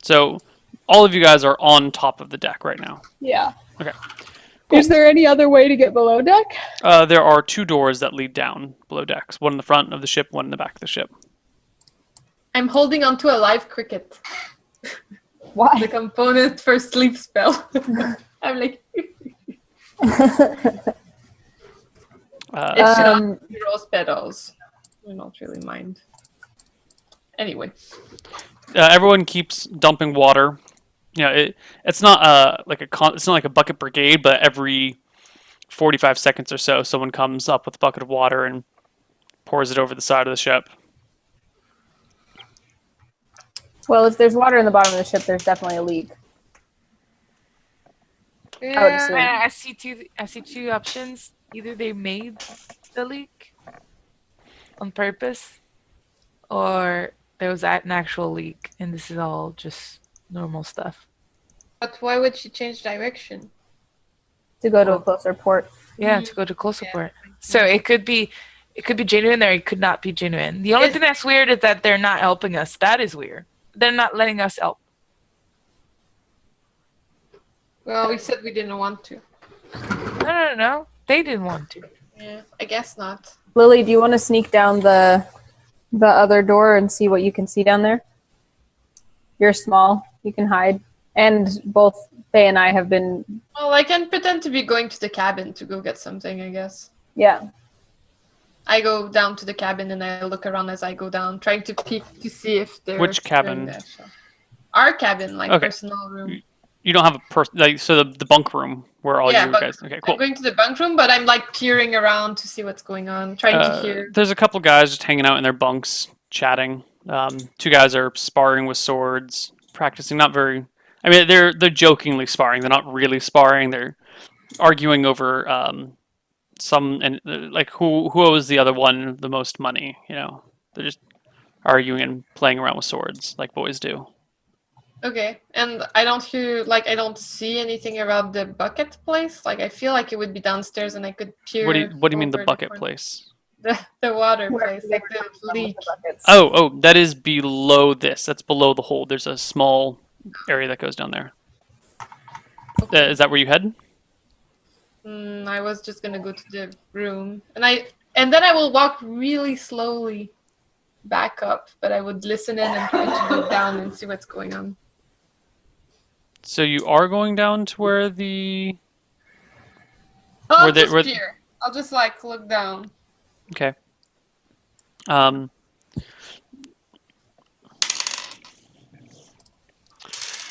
So all of you guys are on top of the deck right now. Yeah. Okay. Cool. Is there any other way to get below deck? There are 2 doors that lead down below decks. One in the front of the ship, one in the back of the ship. I'm holding onto a live cricket. Why? The component for sleep spell. I'm like... It's not rose petals. I don't really mind. Anyway. Everyone keeps dumping water. It's not it's not like a bucket brigade, but every 45 seconds or so, someone comes up with a bucket of water and pours it over the side of the ship. Well, if there's water in the bottom of the ship, there's definitely a leak. I would assume. I see two options. Either they made the leak on purpose, or there was an actual leak, and this is all just normal stuff. But why would she change direction? To go to a closer port. Yeah, to go to closer port. So it could be genuine, or it could not be genuine. The only thing that's weird is that they're not helping us. That is weird. They're not letting us help. Well, we said we didn't want to. No. They didn't want to. Yeah, I guess not. Lily, do you want to sneak down the other door and see what you can see down there? You're small. You can hide. And both Faye and I have been... Well, I can pretend to be going to the cabin to go get something, I guess. Yeah. I go down to the cabin and I look around as I go down, trying to peek to see if there's... Which cabin? Our cabin, like okay. personal room. You don't have a so the bunk room where all you guys... Okay, cool. I'm going to the bunk room, but I'm like peering around to see what's going on, trying to hear. There's a couple guys just hanging out in their bunks, chatting. 2 guys are sparring with swords, practicing. Not very... I mean, they're jokingly sparring. They're not really sparring. They're arguing over who owes the other one the most money. They're just arguing and playing around with swords like boys do. Okay, and I don't see anything around the bucket place. Like I feel like it would be downstairs, and I could peer. What do you mean the bucket place? The water place, like the leak. Oh, that is below this. That's below the hold. There's a small area that goes down there. Okay. Is that where you head? I was just gonna go to the room, and then I will walk really slowly back up, but I would listen in and try to go down and see what's going on. So you are going down to where the... I'll just look down. Okay.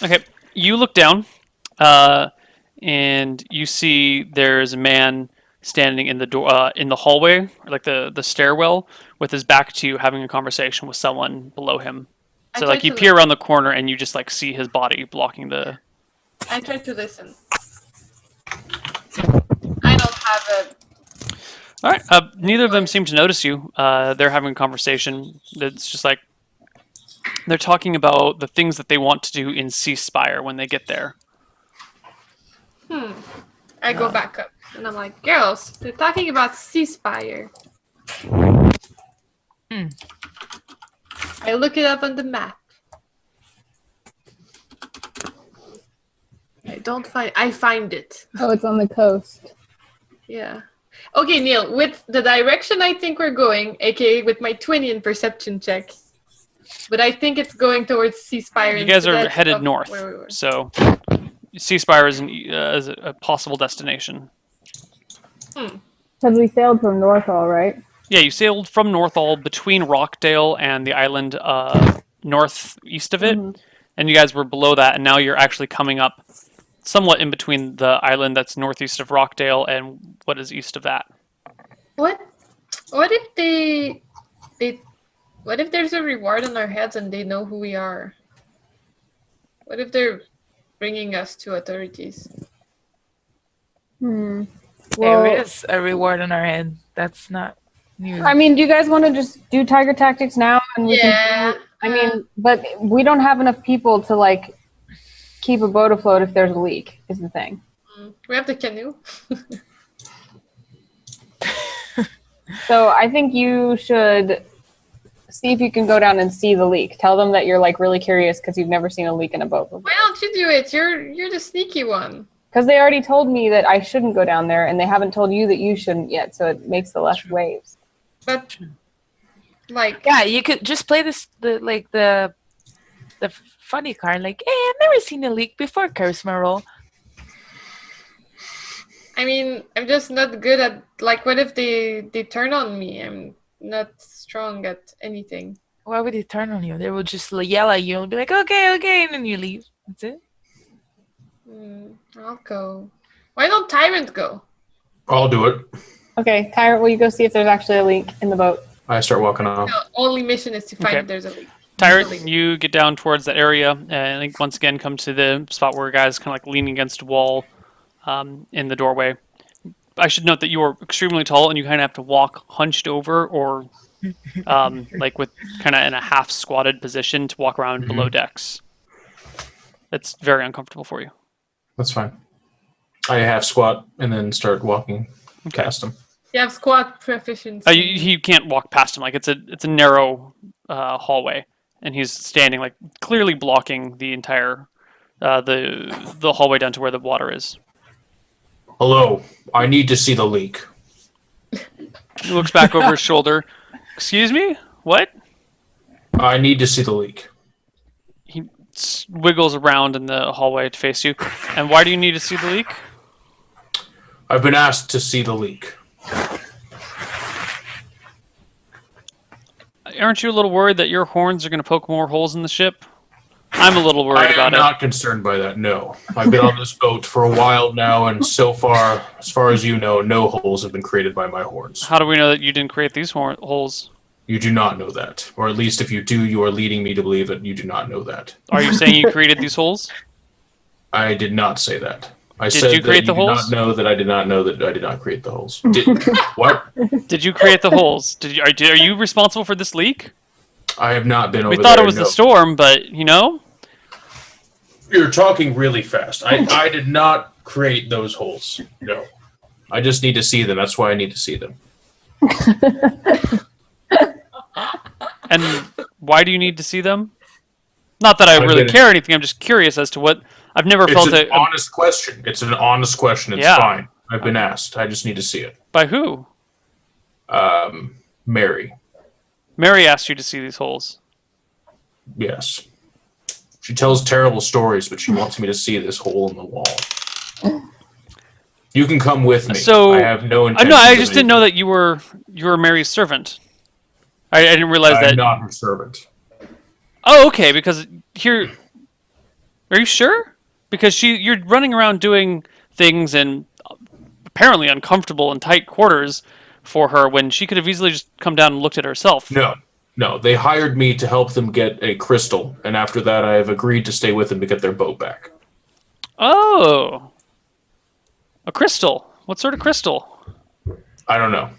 Okay, you look down, and you see there's a man standing in the door, in the hallway, like the stairwell, with his back to you, having a conversation with someone below him. So you peer around the corner and you just see his body blocking the... I try to listen. I don't have a... Alright, neither of them seem to notice you. They're having a conversation. It's just they're talking about the things that they want to do in Ceasefire when they get there. I go back up and I'm like, girls, they're talking about Ceasefire. I look it up on the map. I find it. Oh, it's on the coast. Yeah. Okay, Neal, with the direction I think we're going, aka with my 20 in perception check, but I think it's going towards Ceasefire. You guys are headed north, so Ceasefire is a possible destination. Because we sailed from Northall, right? Yeah, you sailed from Northall between Rockdale and the island northeast of it, and you guys were below that, and now you're actually coming up somewhat in between the island that's northeast of Rockdale and what is east of that. What if what if there's a reward on our heads and they know who we are? What if they're bringing us to authorities? Well, there is a reward on our head. That's not news. I mean, do you guys want to just do Tiger Tactics now? And we can but we don't have enough people to keep a boat afloat if there's a leak, is the thing. We have the canoe. So I think you should see if you can go down and see the leak. Tell them that you're like really curious because you've never seen a leak in a boat before. Why don't you do it? You're the sneaky one. Because they already told me that I shouldn't go down there, and they haven't told you that you shouldn't yet, so it makes the less waves. But like, Yeah, you could just play the funny card. Like, hey, I've never seen a leak before, charisma roll. I mean, I'm just not good at like. What if they turn on me? I'm not strong at anything. Why would they turn on you? They will just yell at you and be like, okay, and then you leave. That's it. I'll go. Why don't Tyrant go? I'll do it. Okay, Tyrant, will you go see if there's actually a leak in the boat? I start walking off. The only mission is to find Okay. if there's a leak. Tyrant, you get down towards that area, and I think once again come to the spot where a guy's kind of like leaning against a wall in the doorway. I should note that you are extremely tall, and you kind of have to walk hunched over or like with kind of in a half squatted position to walk around below decks. That's very uncomfortable for you. That's fine. I half squat and then start walking past him. You have squat proficiency. You can't walk past him. Like it's a narrow hallway, and he's standing like clearly blocking the entire the hallway down to where the water is. Hello, I need to see the leak. He looks back over his shoulder. Excuse me? What? I need to see the leak. He wiggles around in the hallway to face you. And why do you need to see the leak? I've been asked to see the leak. Aren't you a little worried that your horns are going to poke more holes in the ship? I'm a little worried I am about it. not concerned by that, no. I've been on this boat for a while now, and so far, as far as you know, no holes have been created by my horns. How do we know that you didn't create these holes? You do not know that. Or at least if you do, you are leading me to believe that you do not know that. Are you saying you created these holes? I did not say that. I Did said you create that the you holes? did not know that I did not know that I did not create the holes. What? Did you create the holes? Are you responsible for this leak? I have not been over We there. thought it was no. the storm, but you know? You're talking really fast. I did not create those holes. No. I just need to see them. That's why I need to see them. And why do you need to see them? Not that I I've really been- care or anything. I'm just curious as to what. I've never It's felt an it. honest question. It's an honest question. It's Yeah. fine. I've been asked. I just need to see it. By who? Mary. Mary asked you to see these holes. Yes. She tells terrible stories, but she wants me to see this hole in the wall. You can come with me. So I have no I intention. know. I just didn't know that you were Mary's servant. I didn't realize I'm that. not her servant. Oh, okay. Because here, are you sure? Because you're running around doing things in apparently uncomfortable and tight quarters for her when she could have easily just come down and looked at herself. No. They hired me to help them get a crystal, and after that, I have agreed to stay with them to get their boat back. Oh, a crystal. What sort of crystal? I don't know.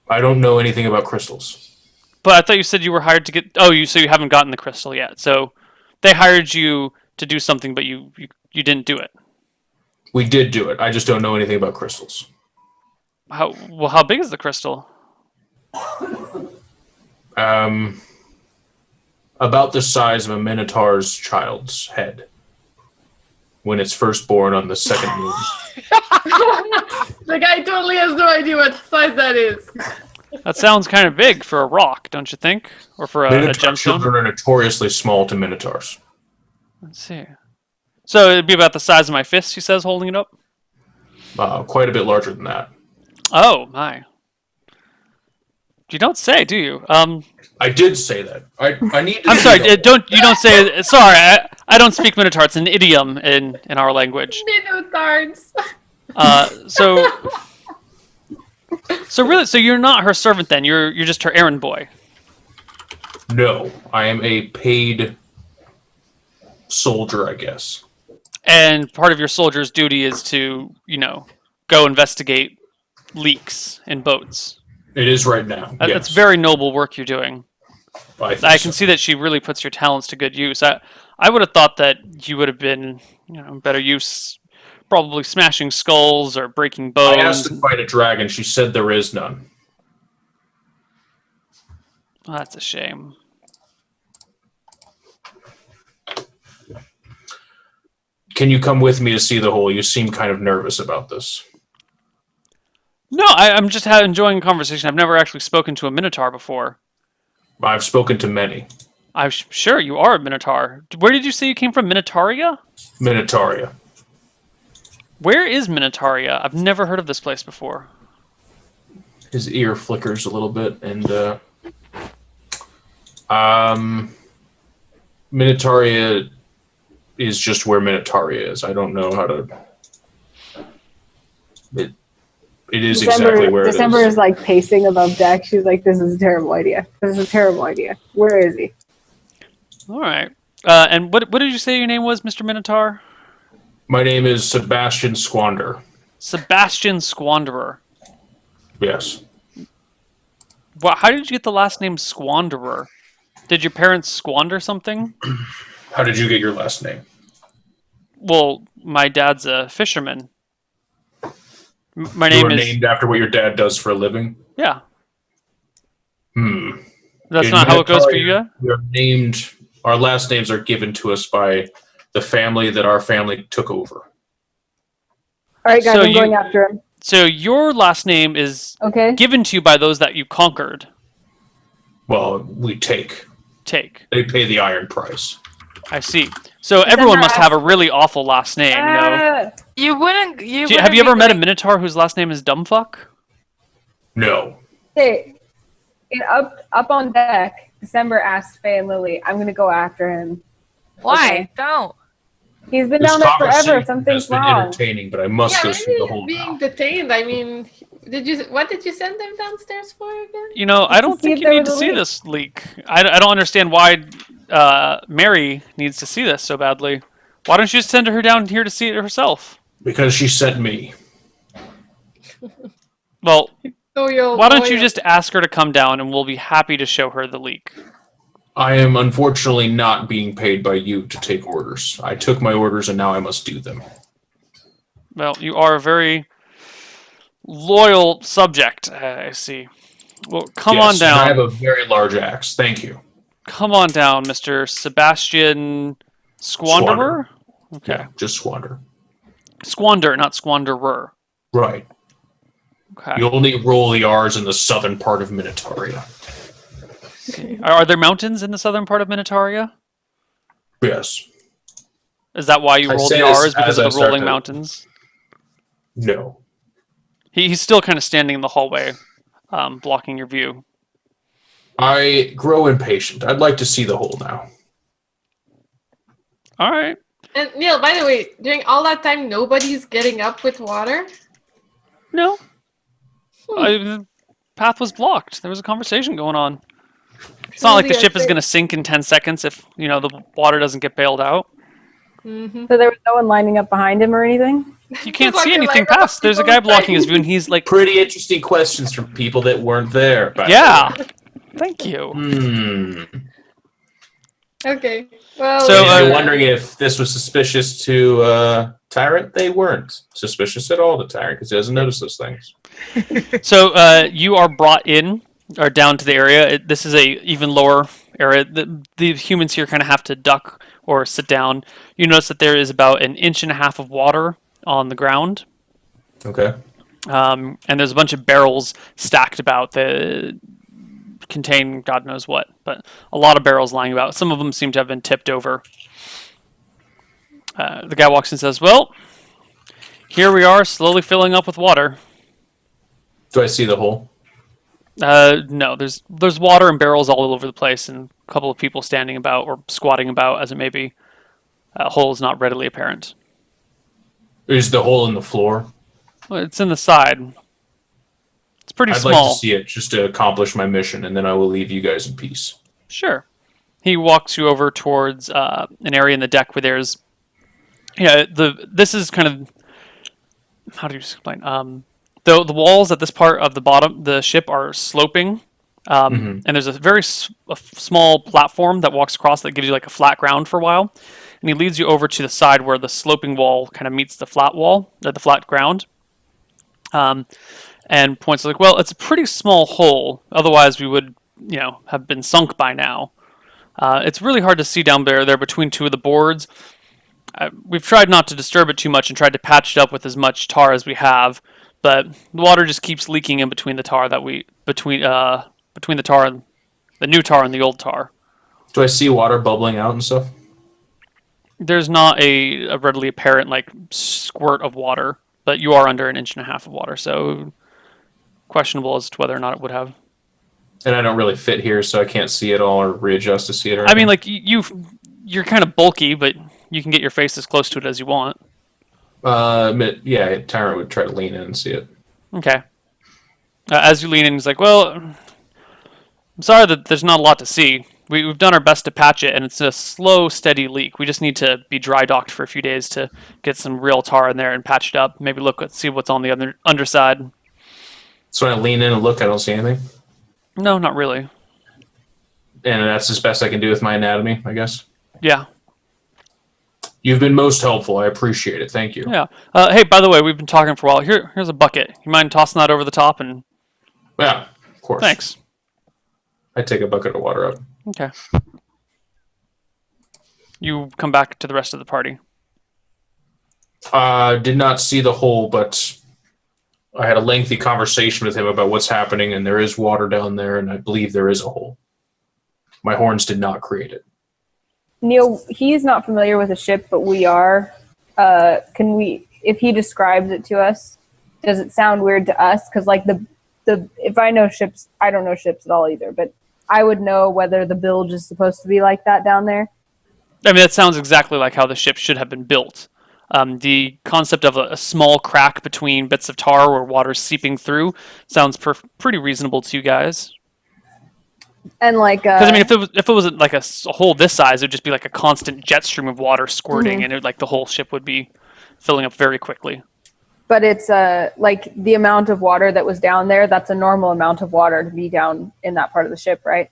I don't know anything about crystals. But I thought you said you were hired to get. Oh, so you haven't gotten the crystal yet. So they hired you to do something, but you didn't do it. We did do it. I just don't know anything about crystals. How big is the crystal? About the size of a minotaur's child's head when it's first born on the second moon. The guy totally has no idea what size that is. That sounds kind of big for a rock, don't you think? Or for a Minotaur gemstone? children are notoriously small to minotaurs. Let's see. So it'd be about the size of my fist, he says, holding it up? Quite a bit larger than that. Oh, my. You don't say, do you? I did say that. I need to I'm see sorry, the- you don't say, sorry, I don't speak Minotaur, it's an idiom in our language. Minotaurs. So you're not her servant then, you're just her errand boy. No, I am a paid soldier, I guess. And part of your soldier's duty is to, go investigate leaks in boats. It is right now. That's yes. very noble work you're doing. I think I can so. see that she really puts your talents to good use. I would have thought that you would have been, better use, probably smashing skulls or breaking I asked bones. to fight a dragon. She said there is none. Oh, that's a shame. Can you come with me to see the hole? You seem kind of nervous about this. No, I'm just enjoying a conversation. I've never actually spoken to a minotaur before. I've spoken to many. I'm sure you are a minotaur. Where did you say you came from? Minotauria? Minotauria. Where is Minotauria? I've never heard of this place before. His ear flickers a little bit, and Minotauria is just where Minotauria is. I don't know how to. It is exactly where December it is like pacing above deck. She's like, "This is a terrible idea. This is a terrible idea. Where is he?" All right. And what did you say your name was, Mr. Minotaur? My name is Sebastian Squander. Sebastian Squanderer. Yes. Well, how did you get the last name Squanderer? Did your parents squander something? How did you get your last name? Well, my dad's a fisherman. My You name were is... named after what your dad does for a living? Yeah. Hmm. That's In not how it goes for Minotauria, you guys? We're named. Our last names are given to us by the family that our family took over. All right, guys, So I'm going after him. So your last name is Okay. given to you by those that you conquered. Well, we take. They pay the iron price. I see. So everyone must have a really awful last name, no? You wouldn't. Have you ever met a Minotaur whose last name is Dumbfuck? No. Hey, up on deck, December asked Faye and Lily, "I'm going to go after him." Why? Okay. Don't. He's been This down there forever. conversation Something's has been wrong. entertaining, but I must go see the hole being now. detained. I mean, what did you send them downstairs for again? You know, I don't see think if you there need to was a see leak. this leak. I don't understand why Mary needs to see this so badly. Why don't you just send her down here to see it herself? Because she sent me. Well, Loyal, why don't you loyal. just ask her to come down and we'll be happy to show her the leak. I am unfortunately not being paid by you to take orders. I took my orders and now I must do them. Well, you are a very loyal subject, I see. Well, come on Yes, and I down. have a very large axe. Thank you. Come on down, Mr. Sebastian Squanderer? Okay. Yeah, just squander. Squander, not squanderer. Right. Okay. You only roll the R's in the southern part of Minotauria. Are there mountains in the southern part of Minotauria? Yes. Is that why you I roll say the this R's, because as of I the start rolling to- mountains? No. He's still kind of standing in the hallway, blocking your view. I grow impatient. I'd like to see the hole now. All right. And Neil, by the way, during all that time, nobody's getting up with water. No. The path was blocked. There was a conversation going on. It's not like the Truly, I ship is think- going to sink in 10 seconds if, the water doesn't get bailed out. Mm-hmm. So there was no one lining up behind him or anything? You can't Like see a anything line of past. There's a people guy blocking his fighting. view, and he's like, Pretty interesting questions from people that weren't there. by the yeah. Thank you. way. Okay. Well, So, If you're wondering if this was suspicious to Tyrant, they weren't suspicious at all to Tyrant because he doesn't notice those things. So you are brought in or down to the area. This is a even lower area. The humans here kind of have to duck or sit down. You notice that there is about 1.5 inches of water on the ground, Okay. and there's a bunch of barrels stacked about that contain God knows what, but a lot of barrels lying about. Some of them seem to have been tipped over. The guy walks in and says, "Well, here we are, slowly filling up with water." Do I see the hole? No, there's water and barrels all over the place, and a couple of people standing about or squatting about, as it may be. Hole is not readily apparent. Is the hole in the floor? Well, it's in the side. It's pretty I'd small. like to see it just to accomplish my mission, and then I will leave you guys in peace. Sure. He walks you over towards an area in the deck where there's, this is kind of, how do you explain? The walls at this part of the bottom, the ship are sloping, and there's a very small platform that walks across that gives you like a flat ground for a while, and he leads you over to the side where the sloping wall kind of meets the flat wall, or the flat ground, and points like, well, it's a pretty small hole. Otherwise, we would have been sunk by now. It's really hard to see down there. They're between two of the boards. We've tried not to disturb it too much and tried to patch it up with as much tar as we have, but the water just keeps leaking in between the tar between the tar and the new tar and the old tar. Do I see water bubbling out and stuff? There's not a readily apparent squirt of water, but you are under 1.5 inches of water, so questionable as to whether or not it would have. And I don't really fit here, so I can't see it all or readjust to see it. Or I mean, you're kind of bulky, but you can get your face as close to it as you want. Yeah, Tyrant would try to lean in and see it. Okay. As you lean in, he's like, well, I'm sorry that there's not a lot to see. We've done our best to patch it, and it's a slow, steady leak. We just need to be dry docked for a few days to get some real tar in there and patch it up. Maybe see what's on the other underside. So when I lean in and look, I don't see anything? No, not really. And that's as best I can do with my anatomy, I guess? Yeah. You've been most helpful. I appreciate it. Thank you. Yeah. Hey, by the way, we've been talking for a while. Here's a bucket. You mind tossing that over the top? And Yeah, of course. thanks. I take a bucket of water up. Okay. You come back to the rest of the party. Did not see the hole, but I had a lengthy conversation with him about what's happening, and there is water down there, and I believe there is a hole. My horns did not create it. Neal, he's not familiar with the ship, but we are. If he describes it to us, does it sound weird to us? Because if I know ships, I don't know ships at all either, but I would know whether the bilge is supposed to be like that down there. I mean, that sounds exactly like how the ship should have been built. The concept of a small crack between bits of tar where water's seeping through sounds pretty reasonable to you guys. And because I mean, if it was like a hole this size, it would just be like a constant jet stream of water squirting, and the whole ship would be filling up very quickly. But it's the amount of water that was down there. That's a normal amount of water to be down in that part of the ship, right?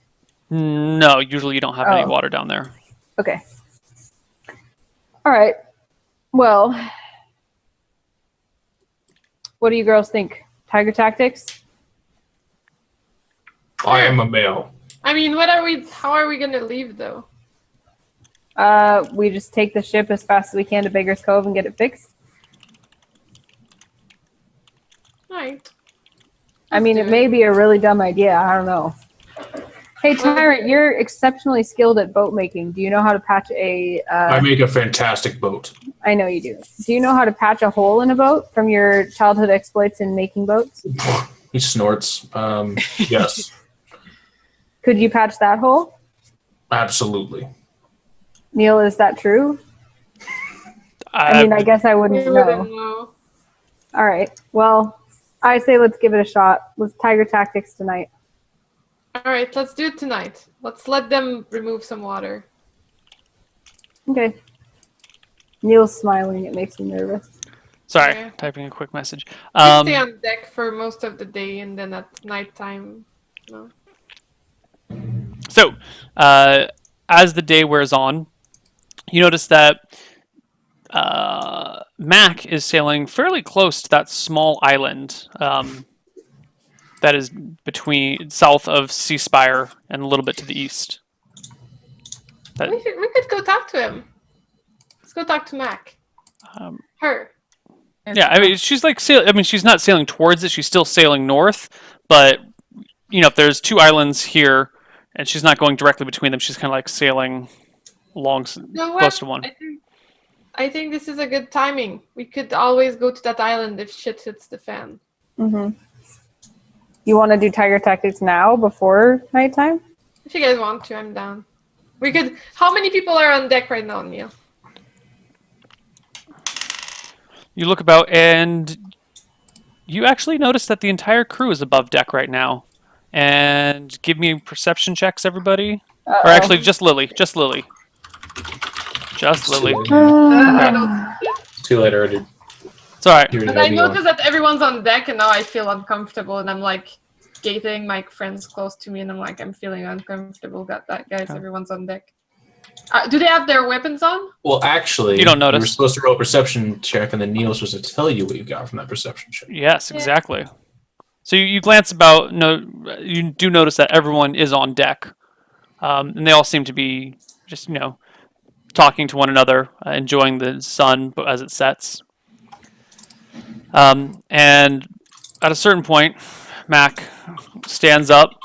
No, usually you don't have any water down there. Okay. All right. Well, what do you girls think? Tiger tactics? I am a male. I mean, how are we going to leave, though? We just take the ship as fast as we can to Beggar's Cove and get it fixed. Right. I mean, it may be a really dumb idea. I don't know. Hey, Tyrant, you're exceptionally skilled at boat making. Do you know how to patch I make a fantastic boat. I know you do. Do you know how to patch a hole in a boat from your childhood exploits in making boats? He snorts. Yes. Could you patch that hole? Absolutely. Neal, is that true? I mean, I guess I wouldn't know. All right. Well, I say let's give it a shot. Let's Tiger Tactics tonight. All right, let's do it tonight. Let's let them remove some water. Okay. Neal's smiling. It makes me nervous. Sorry, Yeah. typing a quick message. We stay on deck for most of the day, and then at nighttime, no. So, as the day wears on, you notice that Mac is sailing fairly close to that small island that is south of Seaspire and a little bit to the east. We could go talk to him. Let's go talk to Mac. Her. Yeah, I mean, she's she's not sailing towards it. She's still sailing north, but if there's two islands here, and she's not going directly between them, she's kind of sailing along close to one. I think this is a good timing. We could always go to that island if shit hits the fan. Mm-hmm. You want to do Tiger Tactics now before nighttime? If you guys want to, I'm down. We could. How many people are on deck right now, Neal? You look about, and you actually notice that the entire crew is above deck right now. And give me perception checks, everybody. Uh-oh. Or actually, just Lily. Just Lily. Just Lily. Too late already. It's all right. But I noticed that everyone's on deck, and now I feel uncomfortable, and I'm gating my friends close to me, and I'm feeling uncomfortable. Got that, guys? Okay. Everyone's on deck. Do they have their weapons on? Well, actually, you don't notice. You were supposed to roll a perception check, and then Neal was supposed to tell you what you got from that perception check. Yes, exactly. So you glance about. No, you do notice that everyone is on deck, and they all seem to be just talking to one another, enjoying the sun as it sets. And at a certain point, Mac stands up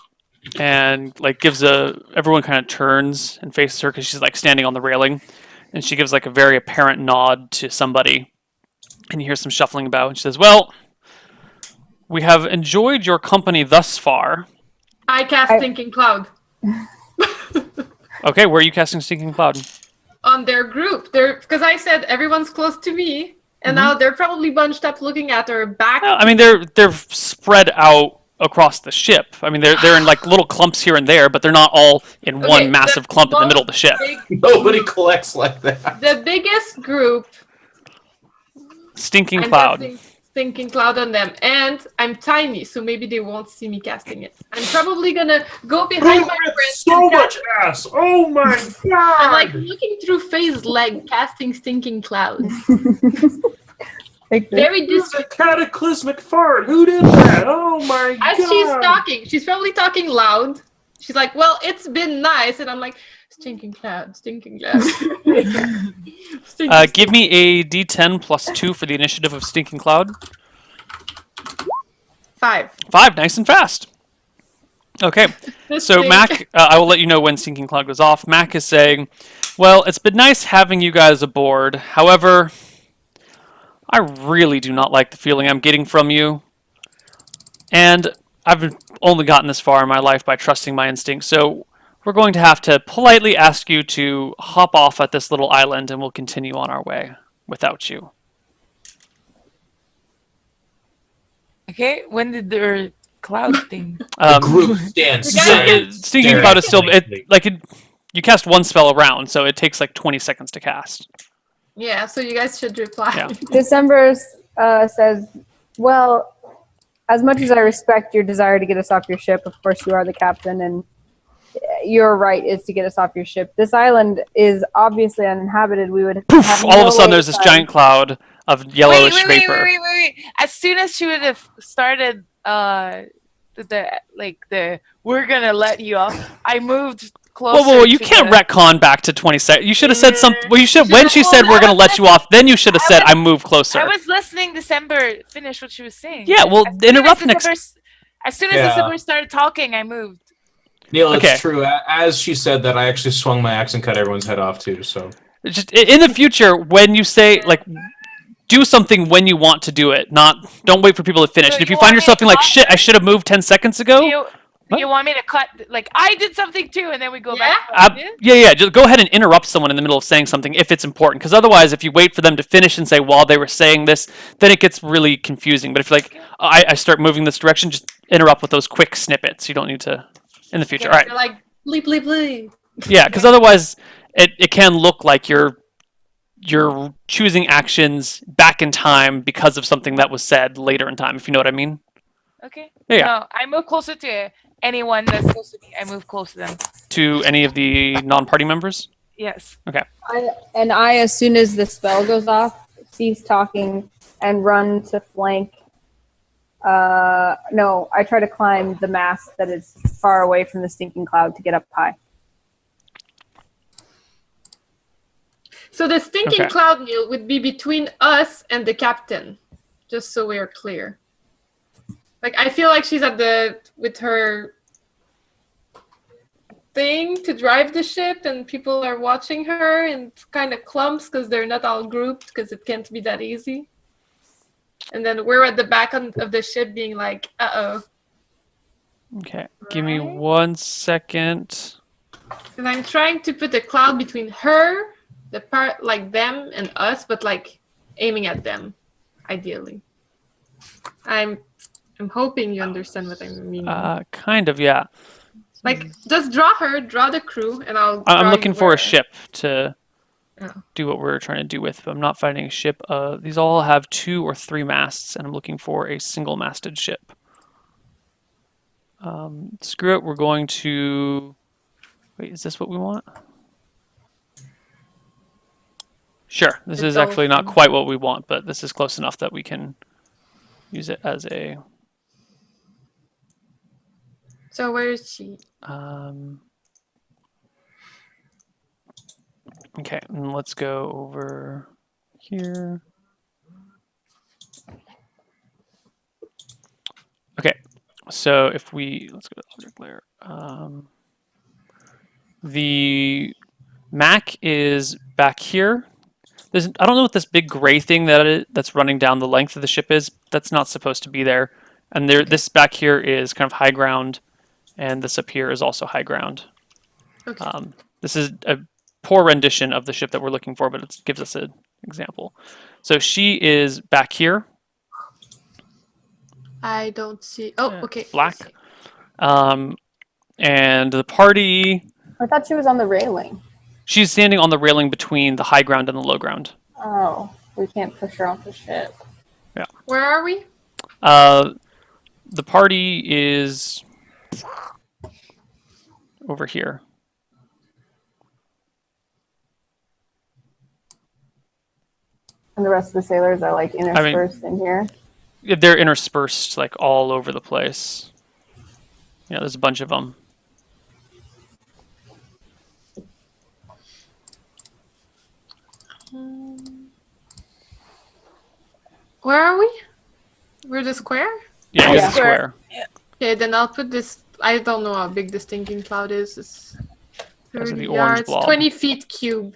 and like gives everyone kind of turns and faces her because she's like standing on the railing, and she gives like a very apparent nod to somebody, and you hear some shuffling about, and she says, "Well, we have enjoyed your company thus far." I cast Stinking Cloud Okay, where are you casting Stinking Cloud? on their group. Because I said everyone's close to me, and now they're probably bunched up looking at her back. I mean, they're spread out across the ship. I mean, they're in like little clumps here and there, but they're not all in one massive clump in the middle of the ship. Nobody collects like that. The biggest group. Stinking I'm Cloud. casting Stinking Cloud on them, and I'm tiny, so maybe they won't see me casting it. I'm probably gonna go behind my friend. So much ass! Oh my god! I'm like looking through Faye's leg, casting Stinking Cloud. Very This is a cataclysmic fart. Who did that? Oh my god! As she's talking, she's probably talking loud. She's like, "Well, it's been nice," and I'm like, "Stinking Cloud, Stinking Cloud." Give me a D10 plus 2 for the initiative of Stinking Cloud. 5. 5, nice and fast. Okay, so Mac, I will let you know when Stinking Cloud goes off. Mac is saying, "Well, it's been nice having you guys aboard. However, I really do not like the feeling I'm getting from you. And I've only gotten this far in my life by trusting my instincts, so we're going to have to politely ask you to hop off at this little island and we'll continue on our way without you." Okay, when did their cloud thing? The group stands silent. Stinking Cloud is still you cast one spell around, so it takes like 20 seconds to cast. Yeah, so you guys should reply. Yeah. December says, "Well, as much as I respect your desire to get us off your ship, of course you are the captain, and your right is to get us off your ship. This island is obviously uninhabited. We would Poof! have All no of a sudden, way there's this to- giant cloud of yellowish vapor. Wait. As soon as she would have started the we're gonna let you off, I moved closer. Whoa! You to can't the- retcon back to 20 seconds. You should have said something. Well, you should. When she said we're gonna let you off, then you should have said I move closer. I was listening. December finish what she was saying. Yeah, well, interrupt next. As soon as December started talking, I moved. Neil, it's Okay. true. As she said that, I actually swung my axe and cut everyone's head off too. So Just in the future, when you say like, do something when you want to do it. Don't wait for people to finish. So And if you you find want me yourself to being like, cut? shit, I should have moved 10 seconds ago. Do you want me to cut? Like I did something too, and then we go back. Yeah. Just go ahead and interrupt someone in the middle of saying something if it's important. Because otherwise, if you wait for them to finish and say while they were saying this, then it gets really confusing. But if you're like, I start moving this direction, just interrupt with those quick snippets. You don't need to in the future. All right. You're like, bleep, bleep, bleep. Yeah, because otherwise, it can look like you're choosing actions back in time because of something that was said later in time. If you know what I mean. Okay. Yeah. No, I move closer to anyone that's close to me. I move close to them. To any of the non-party members. Yes. Okay. I, as soon as the spell goes off, cease talking and run to flank. No, I try to climb the mast that is far away from the Stinking Cloud to get up high. So the Stinking Okay. Cloud, Neil, would be between us and the captain, just so we're clear. Like, I feel like she's with her thing to drive the ship, and people are watching her in kind of clumps because they're not all grouped because it can't be that easy. And then we're at the back of the ship being like, uh-oh. Okay. Give me 1 second. And I'm trying to put a cloud between her, the part like them and us, but like aiming at them, ideally. I'm hoping you understand what I mean. Kind of, yeah. Like, just draw the crew, and I'll. I'm draw looking you for where- a ship to Oh. do what we're trying to do with, but I'm not finding a ship. These all have 2 or 3 masts, and I'm looking for a single-masted ship. Screw it. We're going to. Wait, is this what we want? Sure. This The is actually not dolphin. quite what we want, but this is close enough that we can use it as a. So where is she? Okay, and let's go over here. Okay, so if let's go to object layer. The Mac is back here. I don't know what this big gray thing that's running down the length of the ship is. That's not supposed to be there. And this back here is kind of high ground, and this up here is also high ground. Okay. This is a poor rendition of the ship that we're looking for, but it gives us an example. So she is back here. I don't see. Oh, okay. I Black. see. And the party. I thought she was on the railing. She's standing on the railing between the high ground and the low ground. Oh, we can't push her off the ship. Yeah. Where are we? The party is over here. And the rest of the sailors are like interspersed in here. They're interspersed like all over the place. There's a bunch of them. Where are we? We're the square? Yeah, Yeah. the square. Okay, then I'll put this. I don't know how big this thinking cloud is. It's Those are 30 the orange yards, blob. 20 feet cube.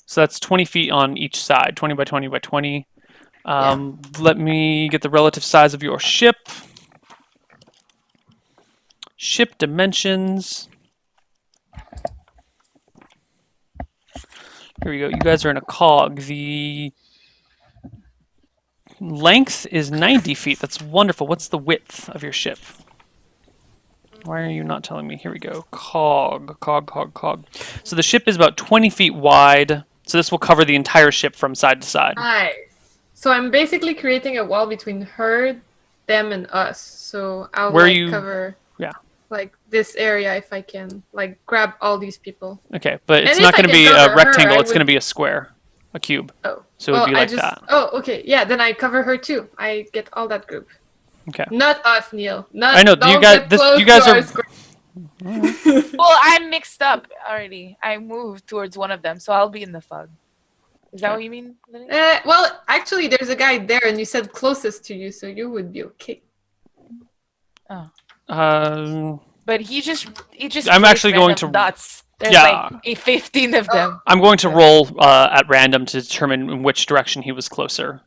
So that's 20 feet on each side, 20 by 20 by 20. Let me get the relative size of your ship. Ship dimensions. Here we go. You guys are in a cog. The length is 90 feet. That's wonderful. What's the width of your ship? Why are you not telling me? Here we go. Cog. So the ship is about 20 feet wide. So this will cover the entire ship from side to side. Nice. So I'm basically creating a wall between her, them, and us. So I'll cover like this area if I can, like grab all these people. Okay, but it's And not if I going to can be cover a her, rectangle. I It's going to would- be a square, a cube. Oh. So it would be like that. Oh, okay. Yeah, then I cover her too. I get all that group. Okay. Not us, Neil. Not, I know, you don't guys- get this- close you guys to are- our square. Well, I'm mixed up already. I moved towards one of them, so I'll be in the fog. Is that what you mean? Lily? Well, actually, there's a guy there, and you said closest to you, so you would be okay. But he just. I'm placed actually going random to- dots. There's Yeah. like 15 of them. I'm going to roll at random to determine in which direction he was closer.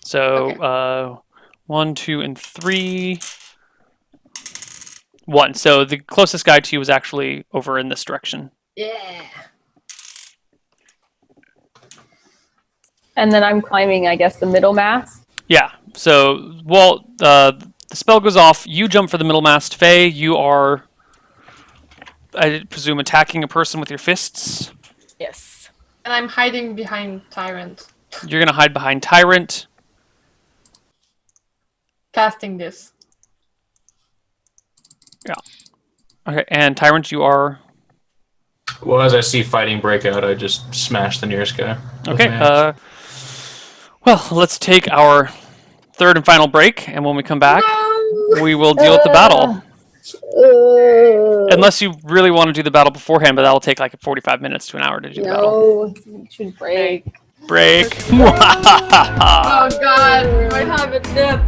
So 1, 2, and 3. 1. So the closest guy to you was actually over in this direction. Yeah. And then I'm climbing, I guess, the middle mast. Yeah. So, Walt, the spell goes off. You jump for the middle mast. Faye, you are, I presume, attacking a person with your fists. Yes. And I'm hiding behind Tyrant, You're going to hide behind Tyrant. casting this. Okay, and Tyrant, you are... Well, as I see fighting break out, I just smash the nearest guy. with Okay, my axe. well, let's take our third and final break, and when we come back, we will deal with the battle. Unless you really want to do the battle beforehand, but that'll take like 45 minutes to an hour to do the battle. No, we should break. Break. Oh god, we might have a dip.